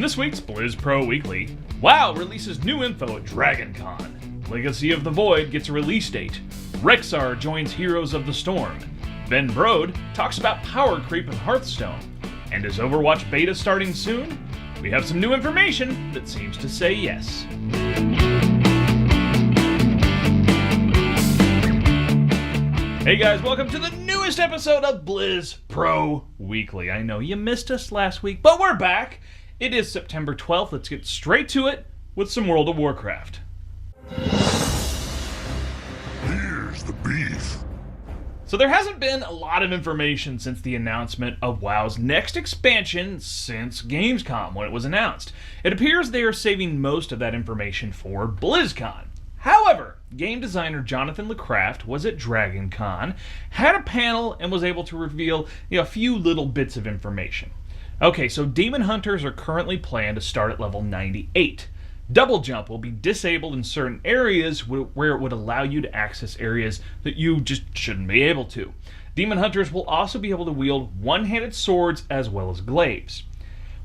this week's Blizz Pro Weekly, WoW releases new info at DragonCon. Legacy of the Void gets a release date. Rexxar joins Heroes of the Storm. Ben Brode talks about power creep in Hearthstone. And is Overwatch beta starting soon? We have some new information that seems to say yes. Hey guys, welcome to the newest episode of Blizz Pro Weekly. I know you missed us last week, but we're back. It is September 12th. Let's get straight to it with some World of Warcraft. Here's the beef. So there hasn't been a lot of information since the announcement of WoW's next expansion since Gamescom when it was announced. It appears they are saving most of that information for BlizzCon. However, game designer Jonathan LeCraft was at DragonCon, had a panel, and was able to reveal a few little bits of information. Okay, so Demon Hunters are currently planned to start at level 98. Double Jump will be disabled in certain areas where it would allow you to access areas that you just shouldn't be able to. Demon Hunters will also be able to wield one-handed swords as well as glaives.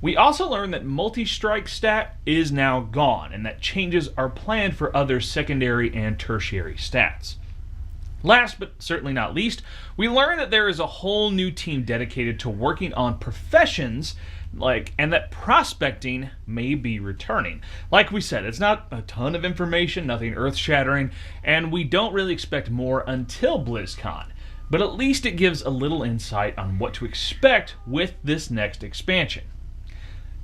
We also learned that multi-strike stat is now gone, and that changes are planned for other secondary and tertiary stats. Last but certainly not least, we learned that there is a whole new team dedicated to working on professions, and that prospecting may be returning. Like we said, it's not a ton of information, nothing earth-shattering, and we don't really expect more until BlizzCon. But at least it gives a little insight on what to expect with this next expansion.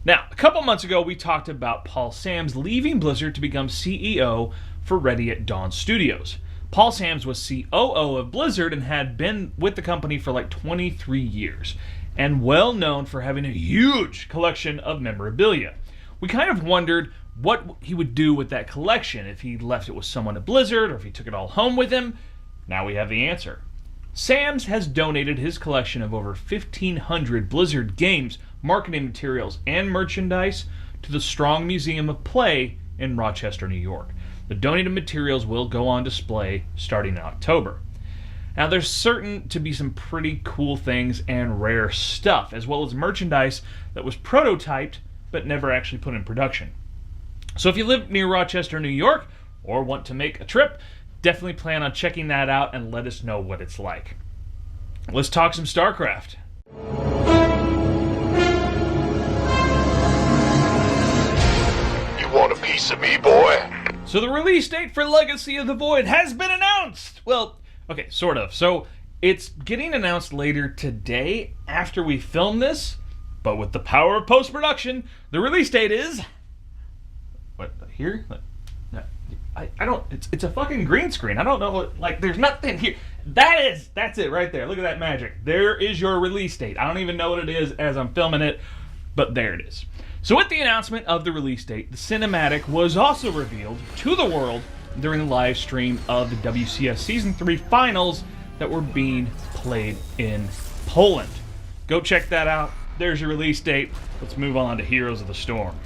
Now, a couple months ago, we talked about Paul Sams leaving Blizzard to become CEO for Ready at Dawn Studios. Paul Sams was COO of Blizzard and had been with the company for like 23 years, and well known for having a huge collection of memorabilia. We kind of wondered what he would do with that collection, if he left it with someone at Blizzard or if he took it all home with him. Now we have the answer. Sams has donated his collection of over 1,500 Blizzard games, marketing materials, and merchandise to the Strong Museum of Play in Rochester, New York. The donated materials will go on display starting in October. Now, there's certain to be some pretty cool things and rare stuff, as well as merchandise that was prototyped but never actually put in production. So if you live near Rochester, New York, or want to make a trip, definitely plan on checking that out and let us know what it's like. Let's talk some StarCraft. You want a piece of me, boy? So the release date for Legacy of the Void has been announced! Well, okay, sort of. So it's getting announced later today after we film this, but with the power of post-production, the release date is... What, here? I don't... It's a fucking green screen. I don't know, there's nothing here. That's it right there. Look at that magic. There is your release date. I don't even know what it is as I'm filming it, but there it is. So with the announcement of the release date, the cinematic was also revealed to the world during the live stream of the WCS Season 3 finals that were being played in Poland. Go check that out. There's your release date. Let's move on to Heroes of the Storm.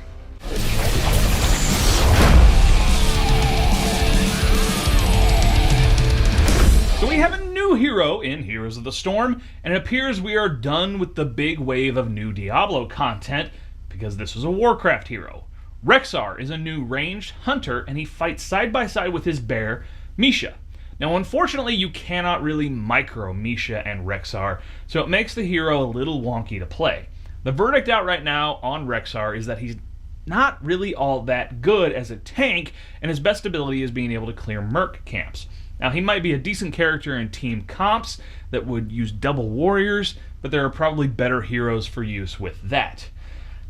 So we have a new hero in Heroes of the Storm, and it appears we are done with the big wave of new Diablo content, because this was a Warcraft hero. Rexxar is a new ranged hunter, and he fights side by side with his bear, Misha. Now, unfortunately, you cannot really micro Misha and Rexxar, so it makes the hero a little wonky to play. The verdict out right now on Rexxar is that he's not really all that good as a tank, and his best ability is being able to clear merc camps. Now, he might be a decent character in team comps that would use double warriors, but there are probably better heroes for use with that.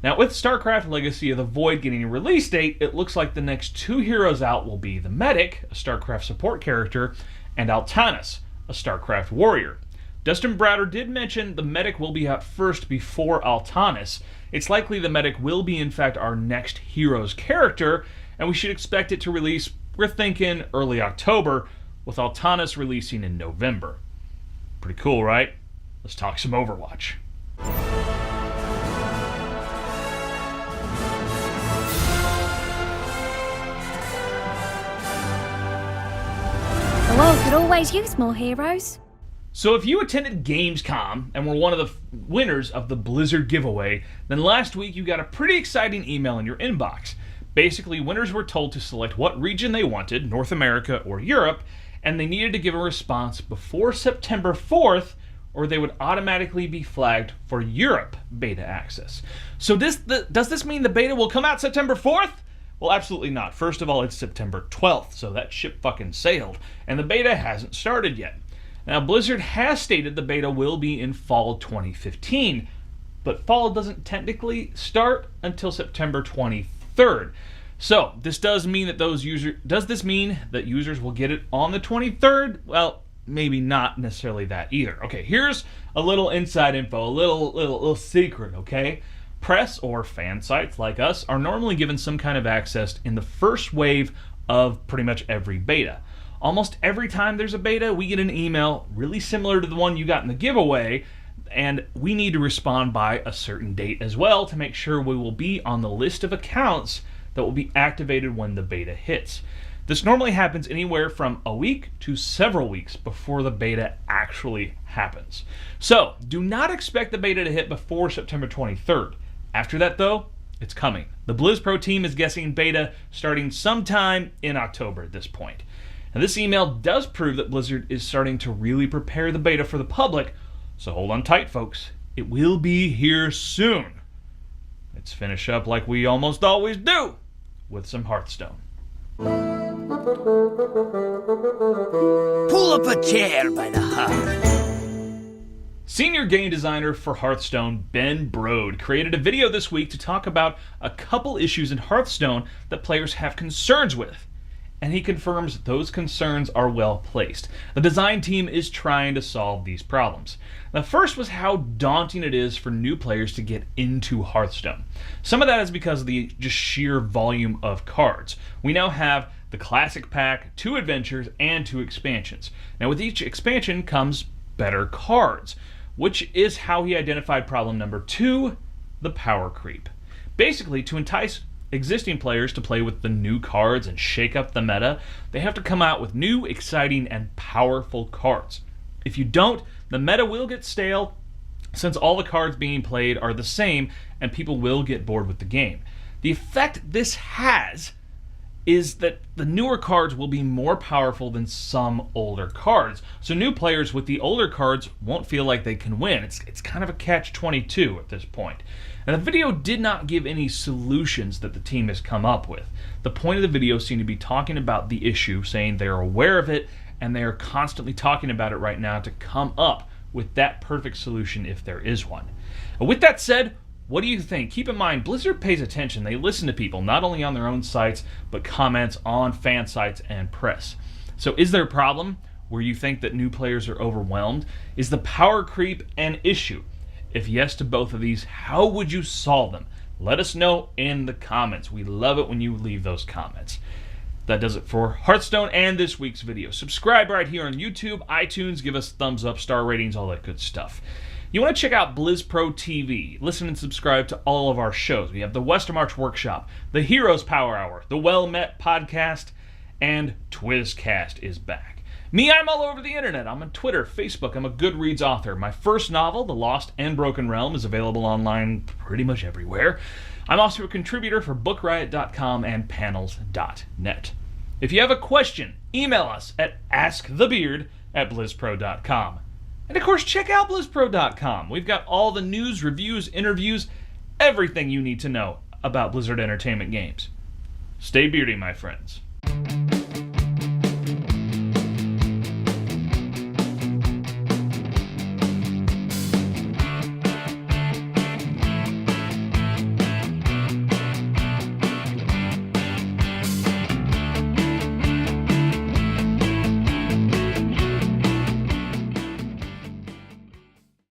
Now, with StarCraft Legacy of the Void getting a release date, it looks like the next two heroes out will be the Medic, a StarCraft support character, and Altanis, a StarCraft warrior. Dustin Browder did mention the Medic will be out first before Altanis. It's likely the Medic will be, in fact, our next hero's character, and we should expect it to release, we're thinking, early October, with Altanis releasing in November. Pretty cool, right? Let's talk some Overwatch. The world could always use more heroes. So if you attended Gamescom and were one of the winners of the Blizzard giveaway, then last week you got a pretty exciting email in your inbox. Basically, winners were told to select what region they wanted, North America or Europe, and they needed to give a response before September 4th, or they would automatically be flagged for Europe beta access. So does this mean the beta will come out September 4th? Well, absolutely not. First of all, it's September 12th, so that ship fucking sailed, and the beta hasn't started yet. Now, Blizzard has stated the beta will be in fall 2015, but fall doesn't technically start until September 23rd. So, this does mean that does this mean that users will get it on the 23rd? Well, maybe not necessarily that either. Okay, here's a little inside info, a little secret, okay? Press or fan sites like us are normally given some kind of access in the first wave of pretty much every beta. Almost every time there's a beta, we get an email really similar to the one you got in the giveaway, and we need to respond by a certain date as well to make sure we will be on the list of accounts that will be activated when the beta hits. This normally happens anywhere from a week to several weeks before the beta actually happens. So, do not expect the beta to hit before September 23rd. After that, though, it's coming. The BlizzPro team is guessing beta starting sometime in October at this point. Now, this email does prove that Blizzard is starting to really prepare the beta for the public, so hold on tight, folks. It will be here soon. Let's finish up like we almost always do, with some Hearthstone. Pull up a chair by the hearth. Senior game designer for Hearthstone, Ben Brode, created a video this week to talk about a couple issues in Hearthstone that players have concerns with. And he confirms those concerns are well placed. The design team is trying to solve these problems. The first was how daunting it is for new players to get into Hearthstone. Some of that is because of the just sheer volume of cards. We now have the Classic Pack, 2 adventures, and 2 expansions. Now with each expansion comes better cards, which is how he identified problem number 2, the power creep. Basically, to entice existing players to play with the new cards and shake up the meta, they have to come out with new, exciting, and powerful cards. If you don't, the meta will get stale since all the cards being played are the same and people will get bored with the game. The effect this has is that the newer cards will be more powerful than some older cards. So new players with the older cards won't feel like they can win. It's kind of a catch-22 at this point. And the video did not give any solutions that the team has come up with. The point of the video seemed to be talking about the issue, saying they're aware of it, and they are constantly talking about it right now to come up with that perfect solution if there is one. With that said, what do you think? Keep in mind, Blizzard pays attention. They listen to people, not only on their own sites, but comments on fan sites and press. So is there a problem where you think that new players are overwhelmed? Is the power creep an issue? If yes to both of these, how would you solve them? Let us know in the comments. We love it when you leave those comments. That does it for Hearthstone and this week's video. Subscribe right here on YouTube, iTunes, give us thumbs up, star ratings, all that good stuff. You want to check out BlizzPro TV. Listen and subscribe to all of our shows. We have the Westermarch Workshop, the Heroes Power Hour, the Well Met Podcast, and Twizcast is back. Me, I'm all over the internet. I'm on Twitter, Facebook. I'm a Goodreads author. My first novel, The Lost and Broken Realm, is available online pretty much everywhere. I'm also a contributor for BookRiot.com and Panels.net. If you have a question, email us at askthebeard@blizzpro.com. And of course, check out blizzpro.com. We've got all the news, reviews, interviews, everything you need to know about Blizzard Entertainment games. Stay beardy, my friends.